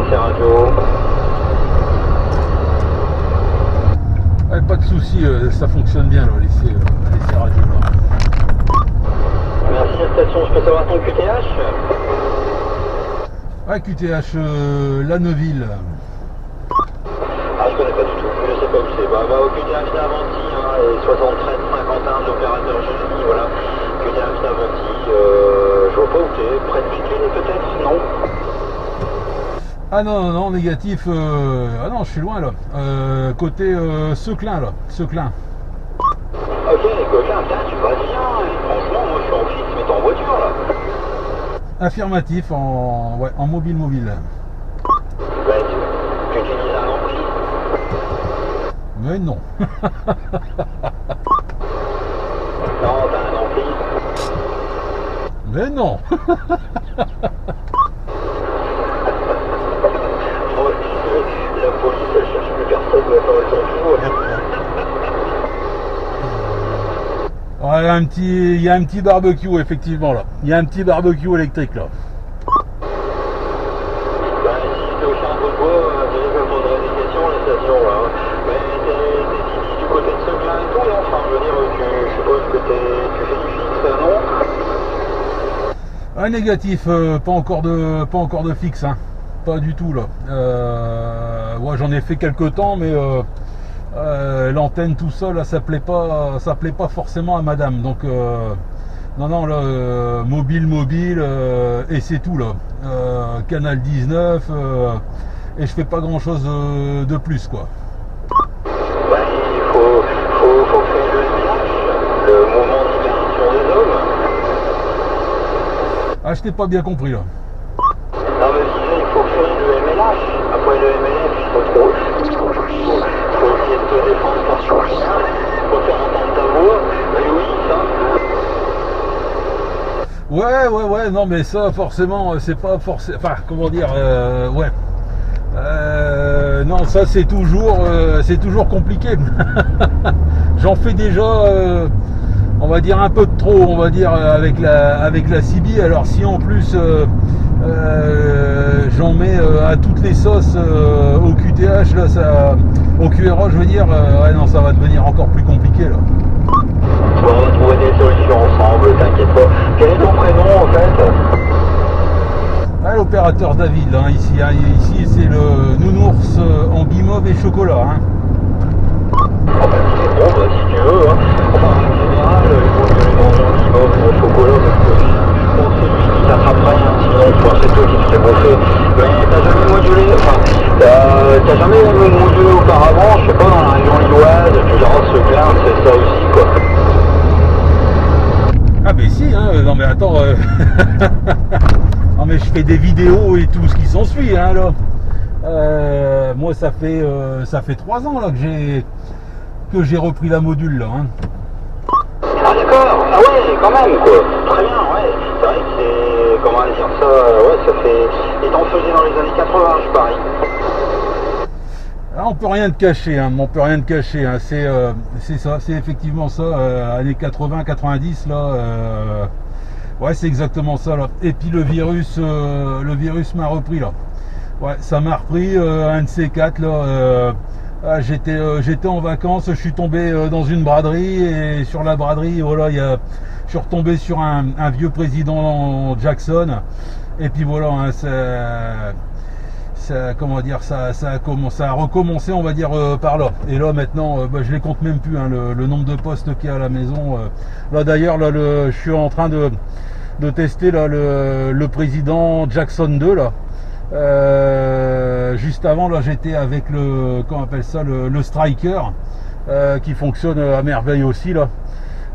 l'essai radio. Ouais, pas de soucis, ça fonctionne bien l'essai radio là. Merci la station, je peux savoir ton QTH? Ouais, QTH Lanneville. Ah, je connais pas du tout, je sais pas où c'est. Bah au QTH d'Avanti, hein, et 73 51 de l'opérateur Jérémy, voilà. QTH d'Avanti, je vois pas où t'es, près de Béthune peut-être, non? Ah non, négatif, ah non, je suis loin là. Côté Seclin là, Seclin. Ok, Coquin, tiens, tu vas bien, hein. Franchement, moi je suis en fixe, mais t'es en voiture là. Affirmatif en mobile. Bah, tu utilises un ampli. Mais non. Non, t'as un ampli. Mais non. Oh, la police, elle cherche plus personne, mais attends, elle s'en fout. Ouais, il y a un petit barbecue effectivement là. Il y a un petit barbecue électrique là. Bah, si je te fais un peu de bois, déjà je me poserai des questions à la station là. Mais t'es ici du côté de Seclin et tout, là. Enfin, je veux dire, je suppose que tu fais du fixe, non? Un négatif, pas encore de fixe, hein. Pas du tout là. Ouais, j'en ai fait quelques temps, mais l'antenne tout seul, là, ça plaît pas forcément à madame. Donc non là, mobile, et c'est tout là. Canal 19, et je fais pas grand chose de plus quoi. Bah, il faut créer le SMH, le mouvement de libération des hommes. Ah, je t'ai pas bien compris là. Non, mais je disais, il faut créer le MLH. Après le MLH, faut essayer de te défendre par soi-même. Faut faire entendre ta voix. Mais oui, ça. Ouais, non, mais ça, forcément, c'est pas forcément. Enfin, comment dire, ouais. Non, ça, c'est toujours compliqué. J'en fais déjà, on va dire, un peu de trop, on va dire, avec la CB. Alors, si en plus, j'en mets à toutes les sauces au QTH, là, au QRA, je veux dire, ouais, non, ça va devenir encore plus compliqué, là. Bon, on va trouver des solutions ensemble, t'inquiète pas. Quel est ton prénom, en fait? Ah, l'opérateur David, hein, ici, hein, ici c'est le nounours en guimauve et chocolat. Hein. Ah bah, bon, bah, si tu veux, hein. Enfin, en général, il faut que les gens en guimauve et au chocolat, parce que bon, c'est lui qui t'attraperait, hein, sinon, toi, c'est toi qui te fais bouffer. Mais t'as jamais modulé, enfin, t'as jamais modulé auparavant, je sais pas, dans la région lilloise, tu diras, ce clin, c'est ça aussi, quoi. Ah mais si, hein, non mais attends, non mais je fais des vidéos et tout ce qui s'ensuit, hein, là. Moi ça fait 3 ans là que j'ai repris la module là. Hein. Ah d'accord, ah ouais, quand même, quoi. Très bien, ouais. C'est vrai que c'est, comment dire ça, ouais, ça fait, et t'en faisais dans les années 80, je parie. Ah, on peut rien te cacher, hein, hein. C'est ça, c'est effectivement ça, années 80-90 là. Ouais, c'est exactement ça là. Et puis le virus m'a repris là. Ouais, ça m'a repris, un de ces quatre là. J'étais en vacances, je suis tombé dans une braderie et sur la braderie, voilà, je suis retombé sur un vieux président Jackson. Et puis voilà, hein, comment dire, ça a recommencé, on va dire, par là. Et là maintenant, je les compte même plus, hein, le nombre de postes qu'il y a à la maison. Là d'ailleurs, là, je suis en train de tester là, le président Jackson 2 là. Juste avant là, j'étais avec comment on appelle ça, le Striker, qui fonctionne à merveille aussi là.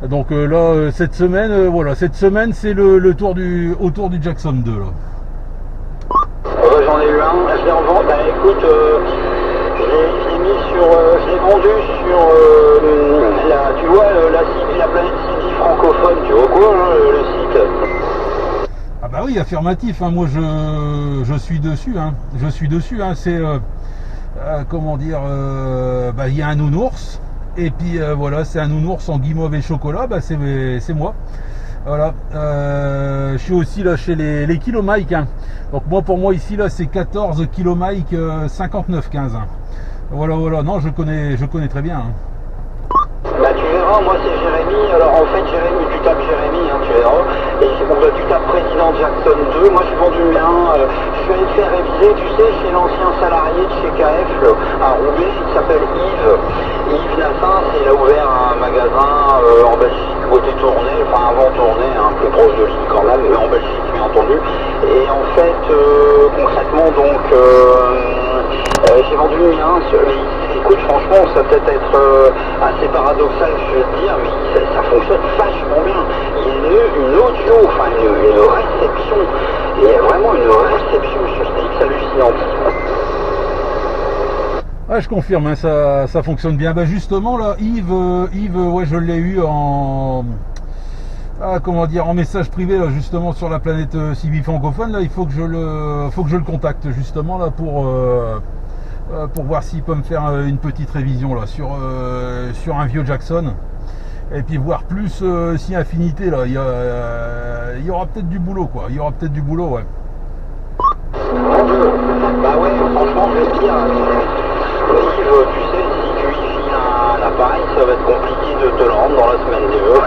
Donc là, cette semaine, c'est le tour autour du Jackson 2 là. J'en ai eu un, je l'ai en vente, bah écoute, je l'ai vendu sur, tu vois, la planète City francophone, tu vois quoi, hein, le site. Ah bah oui, affirmatif, hein, moi je suis dessus, hein, c'est, comment dire, il y a un nounours, et puis voilà, c'est un nounours en guimauve et chocolat, c'est moi. Voilà. Je suis aussi là chez les kilomike. Hein. Donc moi, pour moi ici là, c'est 14 kilomike 59,15. Hein. Voilà, voilà. Non, je connais très bien. Hein. Bah tu verras, moi c'est Jérémy, alors en fait Jérémy, tu tapes Jérémy, hein, tu verras, et tu tapes Président Jackson 2, moi j'ai vendu le mien, je suis allé le faire réviser, tu sais, chez l'ancien salarié de chez KF, à Roubaix, il s'appelle Yves Nassin, il a ouvert un magasin en Belgique, côté Tournai, enfin avant Tournai, hein, plus proche de Lille quand même, mais en Belgique bien entendu, et en fait, concrètement donc, j'ai vendu le mien, écoute franchement ça peut être assez paradoxal je veux dire, mais ça fonctionne vachement bien. Il y a une audio, enfin une réception, il y a vraiment une réception sur ce X hallucinante. Ouais, je confirme, hein, ça fonctionne bien. Bah justement là, Yves, ouais, je l'ai eu en comment dire, en message privé là, justement sur la planète CB francophone. Là, il faut que je le contacte justement là pour voir s'il peut me faire une petite révision là sur un vieux Jackson, et puis voir plus si Infinité là, il y aura peut-être du boulot quoi, il y aura peut-être du boulot, ouais. Bah ouais, franchement je vais te dire, Yves, tu sais, si tu y files un appareil, ça va être compliqué de te le rendre dans la semaine des vœux.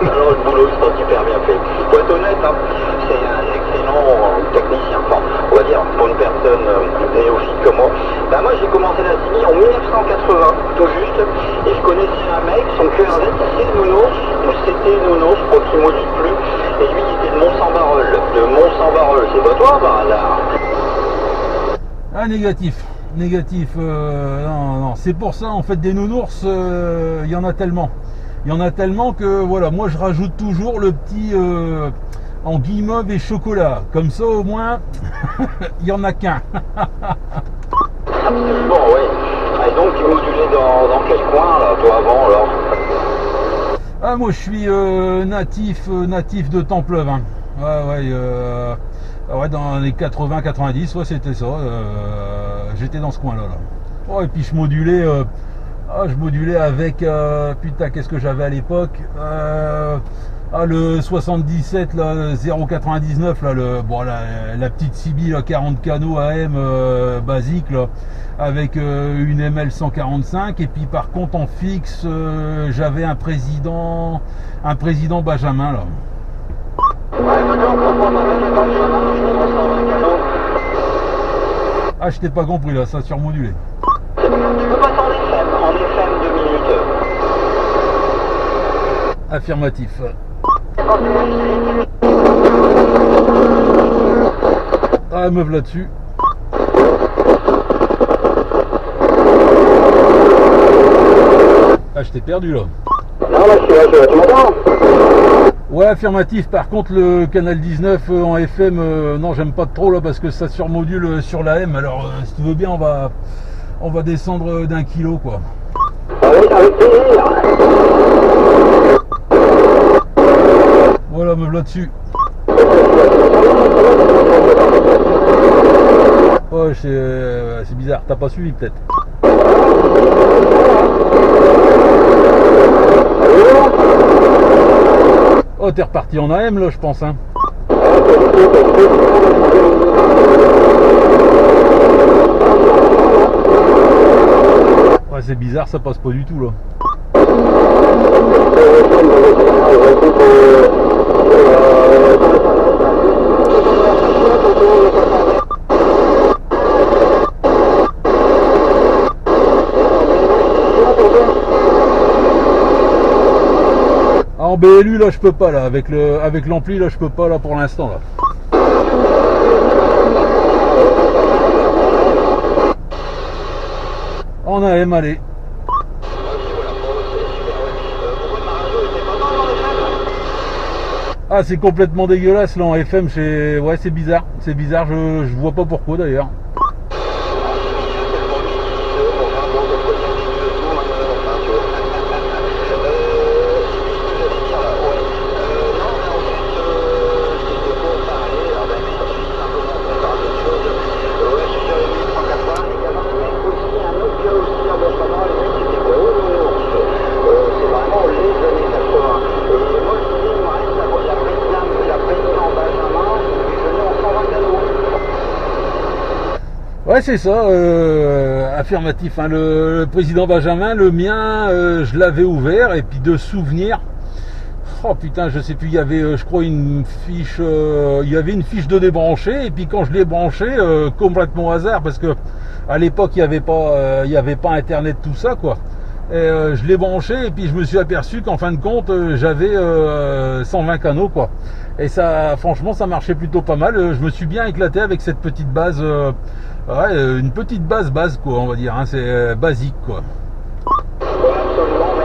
Alors le boulot sera super bien fait. Pour être honnête, hein, c'est un excellent technicien, enfin, on va dire pour une personne néophyte comme moi. Bah moi j'ai commencé la CIMI en 1980, tout juste, et je connaissais un mec, son QRZ c'était Nounours, je crois qu'il ne maudit plus, et lui il était de Mont-Saint-Barreul, c'est pas toi par hasard? Ah, négatif, non, c'est pour ça en fait des nounours, il y en a tellement que voilà, moi je rajoute toujours le petit en guimauve et chocolat, comme ça au moins il y en a qu'un. Absolument, oui. Et donc tu modulais dans quel coin là, toi avant alors? Ah, moi je suis natif de Templeuve, hein. Ouais, dans les 80-90, ouais, c'était ça. J'étais dans ce coin-là. Là. Oh, et puis je modulais avec putain, qu'est-ce que j'avais à l'époque, le 77 là, 099 là, la petite CB là, 40 canaux AM basique là, avec une ML 145, et puis par contre en fixe j'avais un président Benjamin là. Ah, je t'ai pas compris là, ça surmodulé. Tu peux passer en FM 2 minutes. Affirmatif. Ah, meuf là-dessus. Ah, je t'ai perdu là. Non, là je suis là, tu m'entends? Ouais, affirmatif. Par contre, le canal 19 en FM, non, j'aime pas trop là parce que ça surmodule sur la M. Alors, si tu veux bien, on va descendre d'1 kilo quoi. Avec plaisir. Voilà, meuf là-dessus. Ouais, c'est bizarre. T'as pas suivi peut-être. Oh, t'es reparti en AM là, je pense, hein. Ouais, c'est bizarre, ça passe pas du tout là. En BLU là je peux pas là, avec l'ampli là je peux pas là pour l'instant là. En AM, allez. Ah, c'est complètement dégueulasse là en FM, ouais, c'est bizarre, je vois pas pourquoi d'ailleurs. Ouais, c'est ça, affirmatif. Hein. Le président Benjamin, le mien, je l'avais ouvert et puis de souvenir. Oh putain, je sais plus, il y avait, je crois, une fiche, il y avait une fiche de débranché, et puis quand je l'ai branché, complètement hasard, parce que à l'époque, il y avait pas Internet, tout ça, quoi. Et je l'ai branché, et puis je me suis aperçu qu'en fin de compte, j'avais 120 canaux, quoi. Et ça, franchement, ça marchait plutôt pas mal. Je me suis bien éclaté avec cette petite base, ouais, une petite base, quoi, on va dire, hein, c'est basique, quoi. Ouais, absolument, mais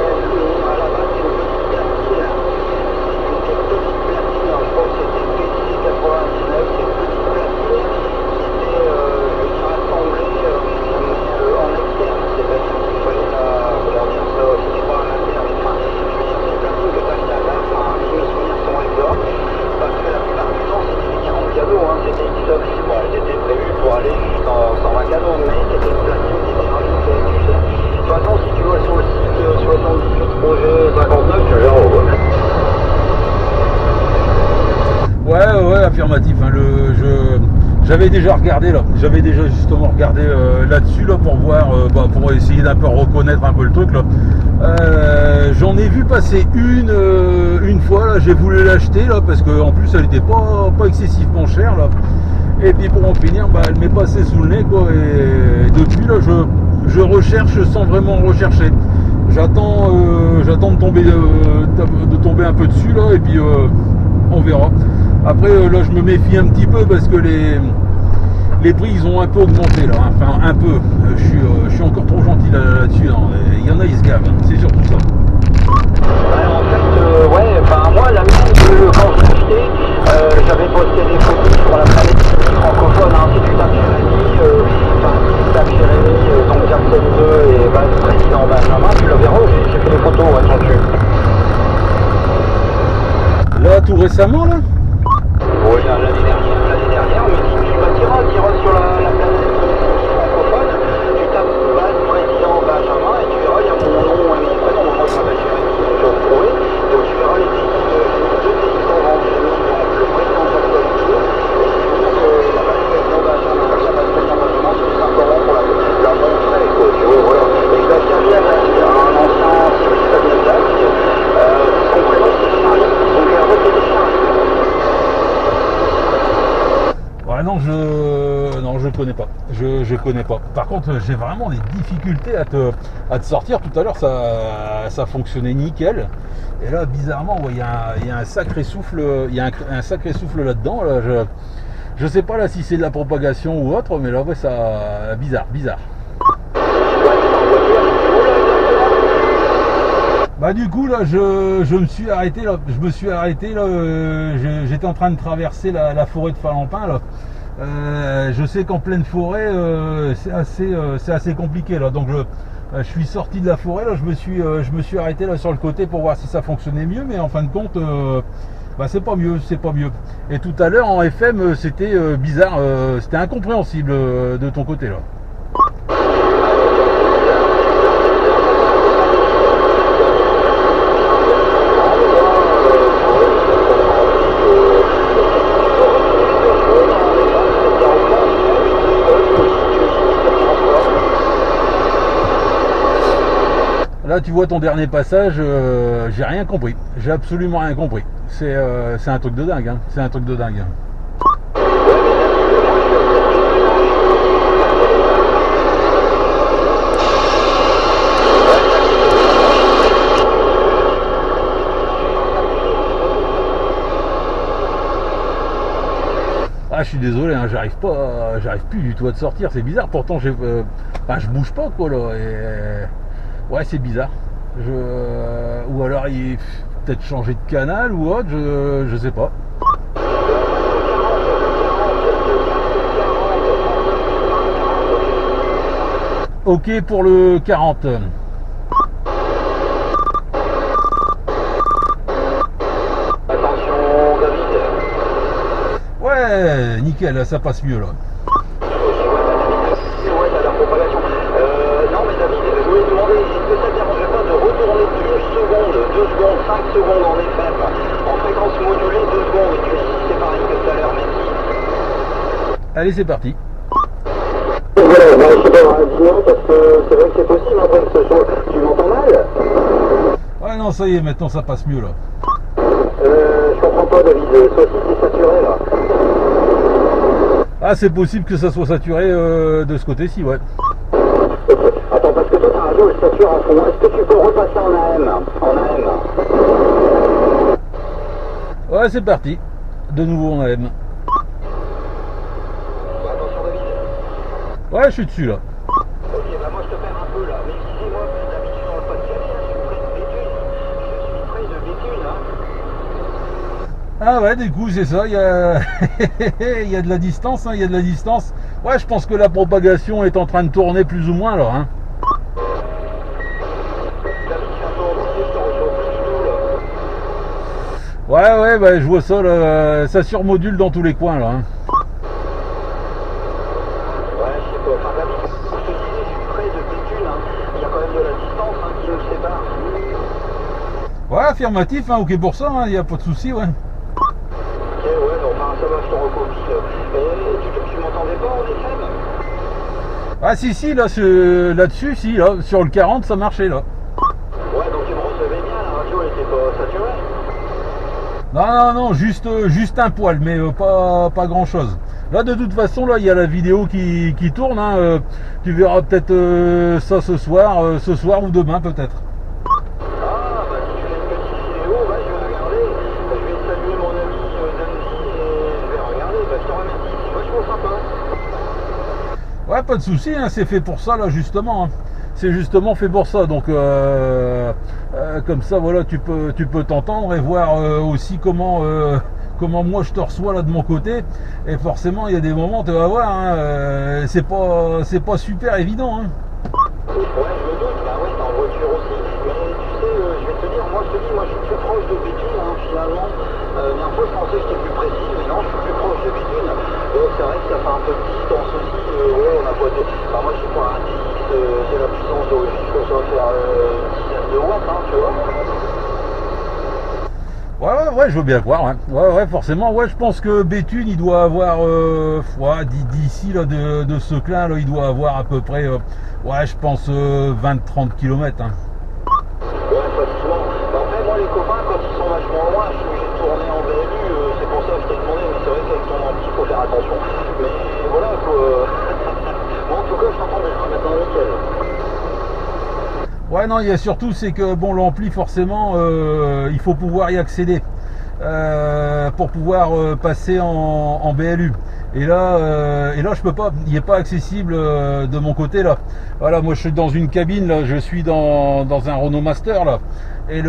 à la base, c'est une petite platine. Une petite platine, je crois que c'était PC99, c'est une petite platine qui était, je veux dire, assemblée en externe. C'est-à-dire qu'il fallait la, comment dire ça, c'était pas en interne. Enfin, je veux dire, c'est une platine que tu as mis à part, enfin, si mes souvenirs sont exacts, parce que la plupart du temps, c'était des 40 canaux, hein, c'était Xox. Bon, c'était prévu pour aller jusqu'en 120 canaux, mais c'était une platine qui était rajoutée, tu sais. De toute façon, si tu vas sur le site 78 projet 59, tu verras au bon. Ouais, affirmatif. Hein, j'avais déjà regardé là. J'avais déjà justement regardé là-dessus là pour voir, pour essayer d'un peu reconnaître un peu le truc là. J'en ai vu passer une fois là. J'ai voulu l'acheter là parce que en plus elle était pas excessivement chère là. Et puis pour en finir, elle m'est passée sous le nez quoi. Et depuis là, je recherche sans vraiment rechercher. J'attends de tomber un peu dessus là et puis on verra. Après là je me méfie un petit peu parce que les prix ils ont un peu augmenté là, hein. Enfin un peu. Je suis encore trop gentil là-dessus. Il y en a ils se gavent, hein. C'est surtout ça. Ouais, en fait, ouais, enfin moi la mienne, quand je l'ai acheté, j'avais posté des photos sur la planète francophone, hein, si tu tapes Jérémy, donc Jackson 2 et le président Benjamin, tu le verras, j'ai fait des photos ouais, dessus. Là tout récemment là. Oui, l'année dernière, mais si tu t'iras sur la planète francophone, tu tapes président Benjamin et tu verras, il y a mon nom et mon prénom, moi je m'appelle Jérémy, je vais trouver, donc tu verras les deux équipes en vente, j'ai mis donc le président Jackson 2 et sinon la président Benjamin, c'est tout simplement pour la montrer, quoi, tu vois, voilà. Et je l'ai bien un ancien civil Fabien Jacques, son prénom c'est Charlie, donc en fait c'était Charlie. Ouais, non, je connais pas. Je connais pas. Par contre, j'ai vraiment des difficultés à te sortir. Tout à l'heure, ça fonctionnait nickel. Et là, bizarrement, il y a un sacré souffle. Il y a un sacré souffle là-dedans. Là, je sais pas là si c'est de la propagation ou autre, mais là, ouais, ça bizarre. Du coup là je me suis arrêté là. J'étais en train de traverser la forêt de Falampin là. Je sais qu'en pleine forêt c'est assez compliqué là. Donc je suis sorti de la forêt là. Je me suis arrêté là sur le côté pour voir si ça fonctionnait mieux. Mais en fin de compte c'est pas mieux. Et tout à l'heure en FM c'était bizarre. C'était incompréhensible de ton côté là. Là, tu vois ton dernier passage, j'ai rien compris. J'ai absolument rien compris. C'est un truc de dingue. Hein. C'est un truc de dingue. Ah, je suis désolé, hein, j'arrive plus du tout à te sortir. C'est bizarre. Pourtant, je bouge pas quoi là. Ouais, c'est bizarre. Ou alors il peut-être changer de canal ou autre, je sais pas. Ok pour le 40. Attention David. Ouais, nickel, ça passe mieux là. Ouais, t'as la propagation. Non mais David, je voulais te demander, est-ce que ça ne dérangerait pas de retourner 2 secondes, 5 secondes en FM, en fréquence modulée 2 secondes, et tu dis c'est pareil que tout à l'heure, merci. Allez, c'est parti. Voilà, bah, je sais pas, dis-moi, parce que c'est vrai que c'est possible après que ce soit... Tu m'entends mal? Ouais, non, ça y est, maintenant ça passe mieux là. Je comprends pas, David, toi aussi c'est saturé là. Ah, c'est possible que ça soit saturé de ce côté-ci, ouais. Ok. Attends, parce que toi ta radio elle sature à fond. Est-ce que tu peux repasser en AM? En AM. Ouais, c'est parti. De nouveau en AM. Attention David. Ouais, je suis dessus là. Ok, bah moi je te perds un peu là. Mais excusez-moi, plus d'habitude dans le Pas-de-Calais, hein, je suis près de Béthune. Je suis près de Béthune, hein. Ah ouais, du coup, c'est ça, il y a... il y a de la distance, hein, il y a de la distance. Ouais, je pense que la propagation est en train de tourner plus ou moins alors, hein. David, je suis un peu embrouillé, je te reçois plus du tout là. Ouais, ouais, bah, je vois ça, là, ça surmodule dans tous les coins là, hein. Ouais, je sais pas. Enfin, David, je te disais, je suis près de Béthune, hein. Il y a quand même de la distance hein, qui nous sépare. Ouais, affirmatif, hein, ok pour ça, il n'y a pas de souci, ouais. Ok, ouais, non, enfin, ça va, je te recopie. Et tu m'entendais pas en FM? Ah si, si, là, là-dessus, si, là, sur le 40, ça marchait, là. Ouais, donc tu me recevais bien, la radio elle était pas saturée. Non, non, non, juste un poil, mais pas grand-chose. Là, de toute façon, là, il y a la vidéo qui tourne, hein, tu verras peut-être ça ce soir ou demain, peut-être. Ah, bah si tu fais une petite vidéo, ouais, je vais regarder. Je vais saluer mon ami Dandy et je vais regarder. Bah, je te remercie, c'est vachement sympa. Ouais, pas de souci, hein, c'est fait pour ça, là, justement, hein. C'est justement fait pour ça, donc comme ça, voilà, tu peux t'entendre et voir aussi comment moi je te reçois là de mon côté. Et forcément, il y a des moments, tu vas voir, hein, c'est pas super évident, hein. Ouais, je me doute, bah ouais, t'es en voiture aussi. Mais tu sais, je vais te dire, moi je te dis, moi je suis plus proche de Béthune, hein, finalement. Dernière fois, je pensais que j'étais plus précis, mais non, je suis plus proche de Béthune. Donc c'est vrai que ça fait un peu de distance aussi. Ouais, on a pas de... Enfin, moi je suis pas un 10, c'est la puissance d'origine, je pense que ça va faire une dizaine de watts, hein, tu vois. Ouais, je veux bien croire, ouais. Ouais, forcément, ouais, je pense que Béthune, il doit avoir, ouais, d'ici, là, de ce clin, là, il doit avoir à peu près, ouais, je pense 20-30 km, hein. Ouais, facilement. Bah, après, moi, les copains, quand ils sont vachement loin, je suis obligé de tourner en BLU, c'est pour ça que je t'ai demandé, mais c'est vrai qu'avec ton ampli, il faut faire attention. Mais voilà, quoi. Bon, en tout cas, je t'entends bien, hein, maintenant, nickel. Ouais, non, il y a surtout, c'est que, bon, l'ampli, forcément, il faut pouvoir y accéder pour pouvoir passer en BLU. Et là, je peux pas, il n'est pas accessible de mon côté, là. Voilà, moi, je suis dans une cabine, là, je suis dans un Renault Master, là. Et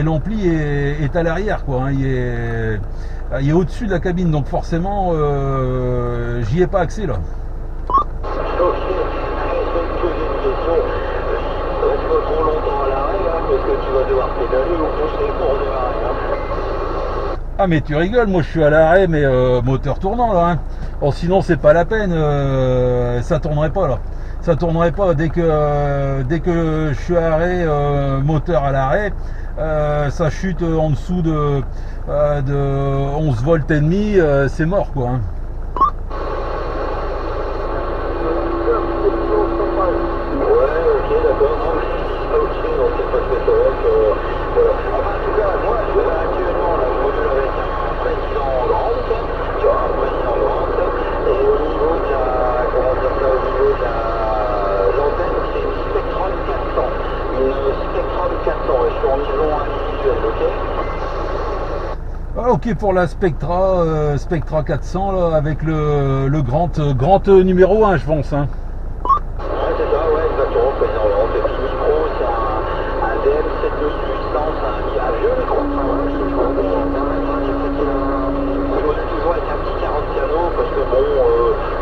l'ampli est à l'arrière, quoi, hein, il est au-dessus de la cabine, donc forcément, j'y ai pas accès, là. Ok, je vais te poser une question. Reste pas trop longtemps à l'arrêt, hein, parce que tu vas devoir pédaler ou pousser pour démarrer. Hein. Ah mais tu rigoles, moi je suis à l'arrêt mais moteur tournant là, hein. Bon, sinon c'est pas la peine, ça tournerait pas là. Ça tournerait pas dès que je suis à l'arrêt, moteur à l'arrêt, ça chute en dessous de 11 volts et demi, c'est mort quoi, hein. Ouais, ok, d'accord, non, mais ok, donc c'est parce que c'est vrai que, voilà. Enfin, en tout cas, moi, actuellement, là, je module avec un président Grant, tu vois, un président Grant, et au niveau de la, comment dire ça, au niveau de l'antenne, c'est une Spectrum 400. Une Spectrum 400, et je suis en niveau individuel, ok? Ah, ok pour la Spectra 400 là, avec le grand numéro 1 je pense, hein. Ouais, c'est ça, ouais, exactement, président Grant. Et puis, micro, c'est un DM7800, c'est un vieux micro, enfin, voilà, petit micro, mais quand même, hein, j'ai fait je modèle toujours avec un petit 40 pianos, parce que bon,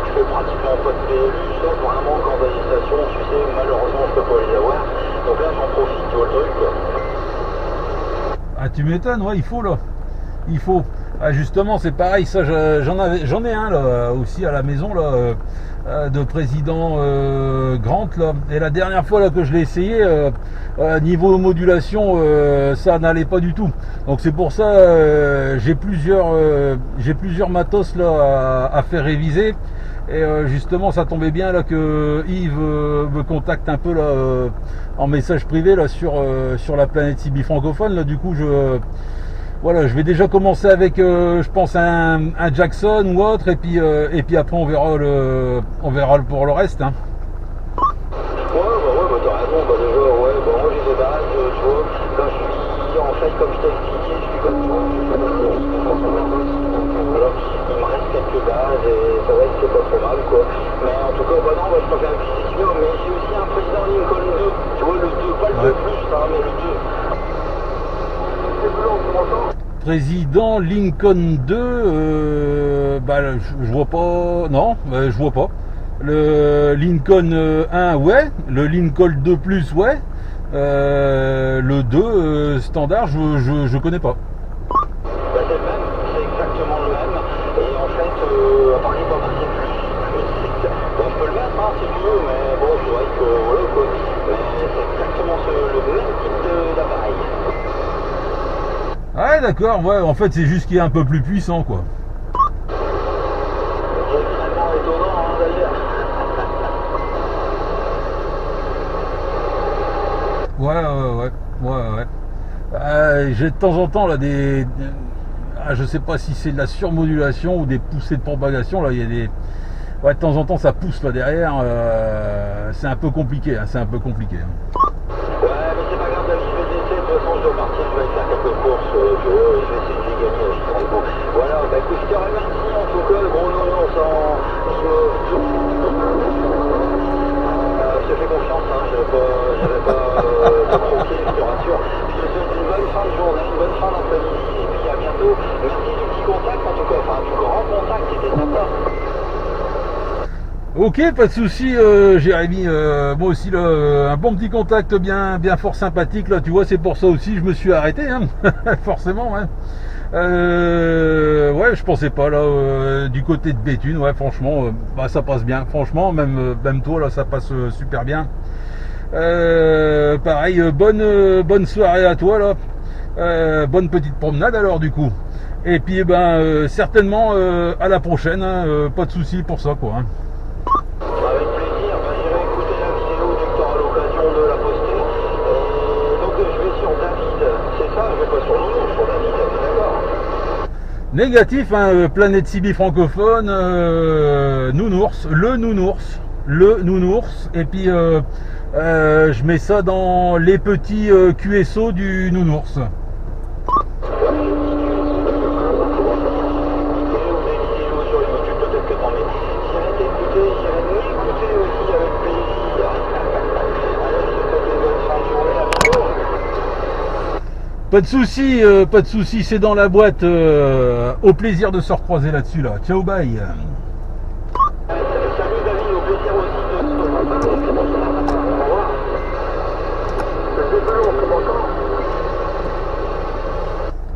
je fais pratiquement pas de PLU, sauf vraiment quand dans les stations, tu sais, malheureusement, je peux pas les avoir. Donc là, j'en profite, tu vois le truc, quoi. Ah tu m'étonnes, ouais, il faut là. Il faut. Ah, justement, c'est pareil, ça j'en ai un là aussi à la maison là, de président Grant là. Et la dernière fois là que je l'ai essayé, niveau modulation, ça n'allait pas du tout. Donc c'est pour ça j'ai plusieurs matos là à faire réviser. Et justement, ça tombait bien là que Yves me contacte un peu là en message privé là sur la planète CB francophone. Là, du coup, voilà, je vais déjà commencer avec, je pense un Jackson ou autre, et puis après on verra pour le reste. Hein. Ouais, t'as raison, déjà, ouais, moi j'ai des bases, tu vois, là je suis, en fait, comme je t'ai expliqué, je suis comme toi, voilà, il me reste quelques bases et ça va, c'est pas trop mal, quoi. Mais en tout cas, non, je préfère utiliser celui-là, mais j'ai aussi un président Lincoln 2, tu vois, le 2, pas le 2 plus, hein, mais le 2. C'est plus long, tu m'entends? Président Lincoln 2, je vois pas, non, je vois pas. Le Lincoln 1, ouais. Le Lincoln 2 plus, ouais. Le 2 standard, je connais pas. C'est le même, c'est exactement le même. Et en fait, à part les bombardiers plus, on peut le mettre, hein, si tu veux, mais bon, c'est vrai que voilà quoi. Mais c'est exactement le même type d'appareil. Ouais, d'accord, ouais, en fait, c'est juste qu'il est un peu plus puissant, quoi. C'est extrêmement étonnant, hein, d'ailleurs. Ouais. J'ai de temps en temps là je sais pas si c'est de la surmodulation ou des poussées de propagation. Là, il y a des, ouais, de temps en temps ça pousse là derrière. C'est un peu compliqué. Hein, c'est un peu compliqué. Hein. Ouais, mais c'est pas grave, David, je vais essayer. De toute façon, je dois partir, je vais faire quelques courses, je vais essayer de les gagner à Chicago. Voilà, écoute, je te remercie en tout cas, gros nounours, je te fais confiance, hein, j'avais pas te croquer, je te rassure. Je te souhaite une bonne fin de journée, une bonne fin d'après-midi, et puis à bientôt. Merci du petit contact, en tout cas, enfin, du grand contact, c'était sympa. Ok, pas de souci, Jérémy. Moi aussi, là, un bon petit contact bien fort sympathique. Là, tu vois, c'est pour ça aussi je me suis arrêté, hein, forcément. Hein. Ouais, je pensais pas là du côté de Béthune. Ouais, franchement, ça passe bien. Franchement, même toi là, ça passe super bien. Pareil, bonne soirée à toi là. Bonne petite promenade alors du coup. Et puis certainement à la prochaine. Hein, pas de souci pour ça quoi. Hein. Avec plaisir, j'irai écouter la vidéo dès que tu auras l'occasion de la poster. Donc je vais sur David, c'est ça, je vais pas sur Nounours, sur David, d'accord. Négatif, hein, planète CB francophone, nounours, le nounours, et puis je mets ça dans les petits QSO du nounours. Pas de souci, c'est dans la boîte. Au plaisir de se recroiser là-dessus là. Ciao, bye. Salut David, au plaisir aussi de se retrouver. Au revoir.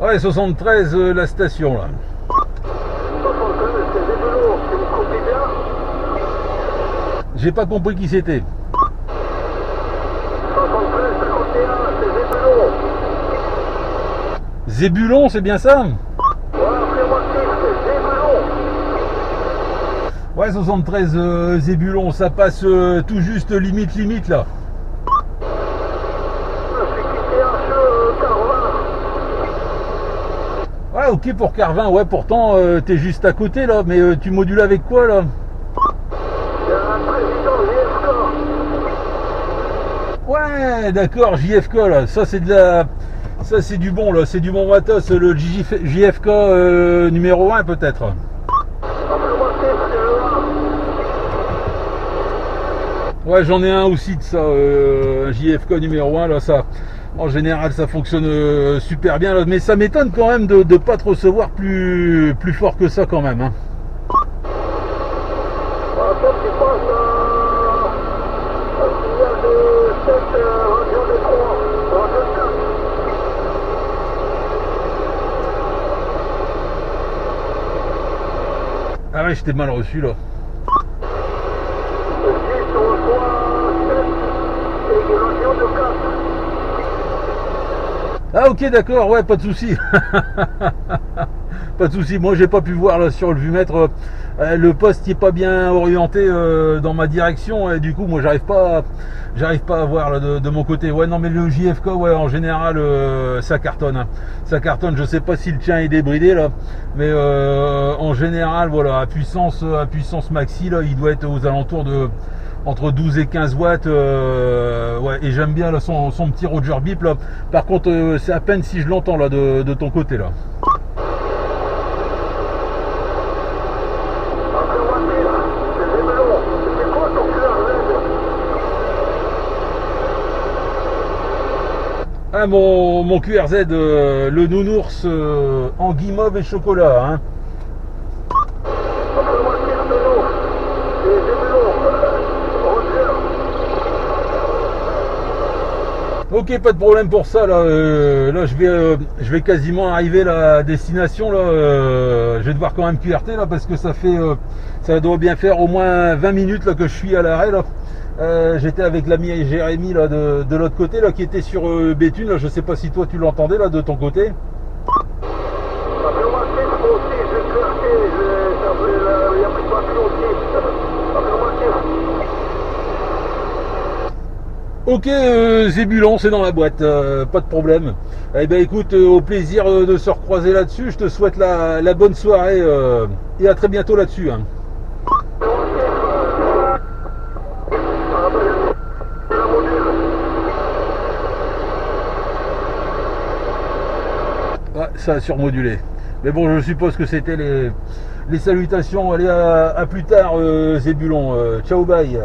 Ouais, 73 la station là. 73, c'est Zébulon, c'est vous comptez bien? J'ai pas compris qui c'était. 73, 51, c'est Zébulon. Zébulon, c'est bien ça? Ouais, appelez-moi Steve, c'est Zébulon. Ouais, 73 Zébulon, ça passe tout juste limite là. Je suis quitté un jeu Carvin. Ouais, ok pour Carvin, ouais, pourtant t'es juste à côté là, mais tu modules avec quoi là? Il y a un président JFK. Ouais, d'accord, JFK là, ça c'est du bon là, c'est du bon matos, le JFK numéro 1 peut-être. Appelez-moi Steve, c'est le 1. Ouais, j'en ai un aussi de ça, JFK numéro 1 là, ça. En général, ça fonctionne super bien là, mais ça m'étonne quand même de ne pas te recevoir plus fort que ça quand même. Hein. Toi, tu passes un signal de 7 radio des 3, radio 4. Ah ouais, je t'ai mal reçu là. Le 10 on reçoit 7 et radio de 4. Ah ok, d'accord, ouais, pas de souci. Pas de souci. Moi, j'ai pas pu voir là sur le vumètre. Le poste n'est pas bien orienté dans ma direction et du coup, moi, j'arrive pas à voir là, de mon côté. Ouais, non, mais le JFK, ouais, en général, ça cartonne. Hein. Ça cartonne. Je sais pas si le tien est débridé là, mais en général, voilà, à puissance maxi là, il doit être aux alentours de entre 12 et 15 watts. Ouais, et j'aime bien là, son petit Roger bip là. Par contre, c'est à peine si je l'entends là de ton côté là. Ah, mon QRZ, le nounours en guimauve et chocolat. Hein. Ok, pas de problème pour ça. Là, là je vais quasiment arriver à la destination. Là, je vais devoir quand même QRT là parce que ça doit bien faire au moins 20 minutes là, que je suis à l'arrêt là. J'étais avec l'ami Jérémy là, de l'autre côté là, qui était sur Béthune. Là, je sais pas si toi tu l'entendais là de ton côté. Ok, Zébulon, c'est dans la boîte, pas de problème. Eh ben écoute, au plaisir de se recroiser là-dessus. Je te souhaite la bonne soirée et à très bientôt là-dessus. Hein. Ah, ça a surmodulé. Mais bon, je suppose que c'était les salutations. Allez, à plus tard, Zébulon. Ciao, bye.